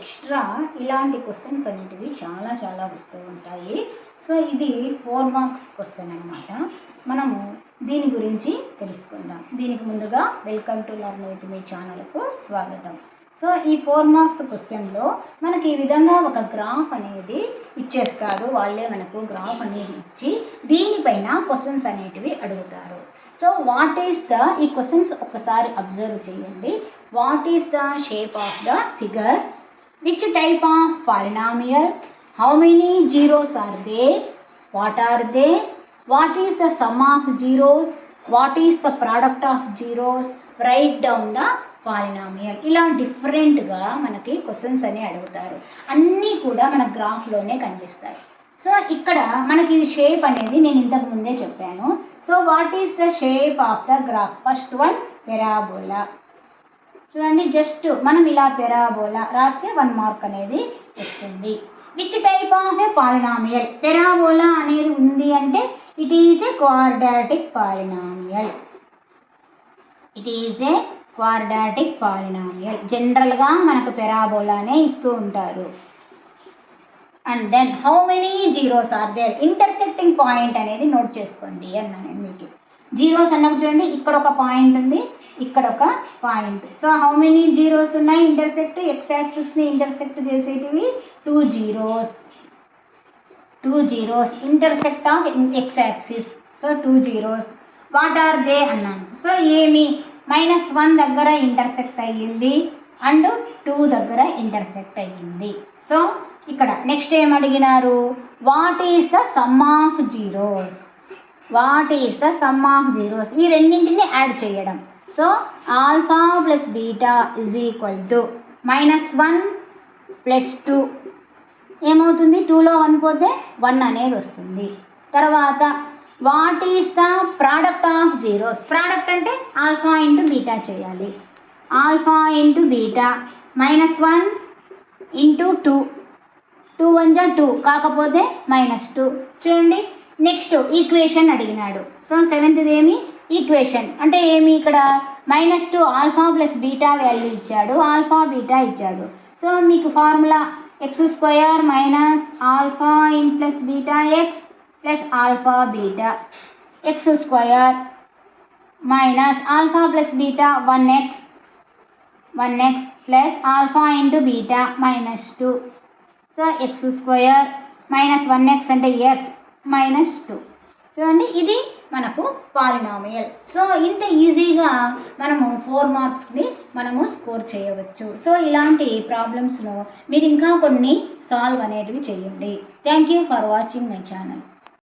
Extra ఇలాంటి questions అనేటివి చాలా వస్తూ ఉంటాయి. సో ఇది 4 మార్క్స్ క్వశ్చన్ అనమాట. మనము దీని గురించి తెలుసుకుందాం. దీనికి ముందుగా welcome to learn with me ఛానల్కు స్వాగతం. సో ఈ 4 మార్క్స్ క్వశ్చన్లో మనకి ఈ విధంగా ఒక గ్రాఫ్ అనేది ఇచ్చేస్తారు. వాళ్ళే మనకు గ్రాఫ్ అనేది ఇచ్చి దీనిపైన క్వశ్చన్స్ అనేటివి అడుగుతారు. సో వాట్ ఈస్ ద ఈ క్వశ్చన్స్ ఒకసారి అబ్జర్వ్ చేయండి. What is the shape of the figure, which type of polynomial, how many zeros are they, what are they, what is the sum of zeros, what is the product of zeros, write down the polynomial. ఇలా డిఫరెంట్గా మనకి questions అని అడుగుతారు. అన్నీ కూడా మన గ్రాఫ్లోనే కనిపిస్తాయి. So ఇక్కడ మనకి ఇది షేప్ అనేది నేను ఇంతకు ముందే చెప్పాను. So what is the shape of the graph? First one parabola. చూడండి, జస్ట్ మనం ఇలా పెరాబోలా రాస్తే 1 మార్క్ అనేది వస్తుంది. Which type of a polynomial? Parabola అనేది ఉంది అంటే it is a quadratic polynomial. It is a quadratic polynomial. జనరల్గా మనకు పెరాబోలానే ఇస్తూ ఉంటారు. And then how many zeros are there? Intersecting point అనేది నోట్ చేసుకోండి అన్నాను మీకు. జీరోస్ అన్నప్పుడు చూడండి, ఇక్కడ ఒక పాయింట్ ఉంది, ఇక్కడ ఒక point. So how many zeros ఉన్నాయి? ఇంటర్సెక్ట్ ఎక్స్ యాక్సిస్ని ఇంటర్సెక్ట్ చేసేటివి 2 zeros. 2 zeros intersect of x axis. So 2 zeros. What are they అన్నాను. సో ఏమి -1 దగ్గర ఇంటర్సెక్ట్ అయ్యింది అండ్ 2 దగ్గర ఇంటర్సెక్ట్ అయ్యింది. సో ఇక్కడ నెక్స్ట్ ఏం అడిగినారు? What is the sum of zeros? What is the sum of zeros? ఈ రెండింటిని యాడ్ చేయడం. So alpha plus beta is equal to -1 plus 2 ఏమవుతుంది? 2లో 1 పోతే 1 అనేది వస్తుంది. తర్వాత what is the product of zeros? Product అంటే ఆల్ఫా ఇంటూ బీటా చేయాలి. Alpha into beta -1 into 2. 2 1 జా 2 కాకపోతే -2. చూడండి, నెక్స్ట్ ఈక్వేషన్ అడిగినాడు. సో 7th ఏమి? ఈక్వేషన్ అంటే ఏమి? ఇక్కడ -2 ఆల్ఫా ప్లస్ బీటా వాల్యూ ఇచ్చాడు, ఆల్ఫా బీటా ఇచ్చాడు. సో మీకు formula x² minus alpha in plus beta X plus alpha beta. x² minus alpha plus beta 1x plus alpha into beta -2. So x² minus 1x అంటే x -2. చూడండి, ఇది మనకు polynomial. So ఇంత ఈజీగా మనము 4 మార్క్స్ని మనము స్కోర్ చేయవచ్చు. సో ఇలాంటి ప్రాబ్లమ్స్ను మీరు ఇంకా కొన్ని సాల్వ్ అనేటివి చేయండి. Thank you for watching my channel.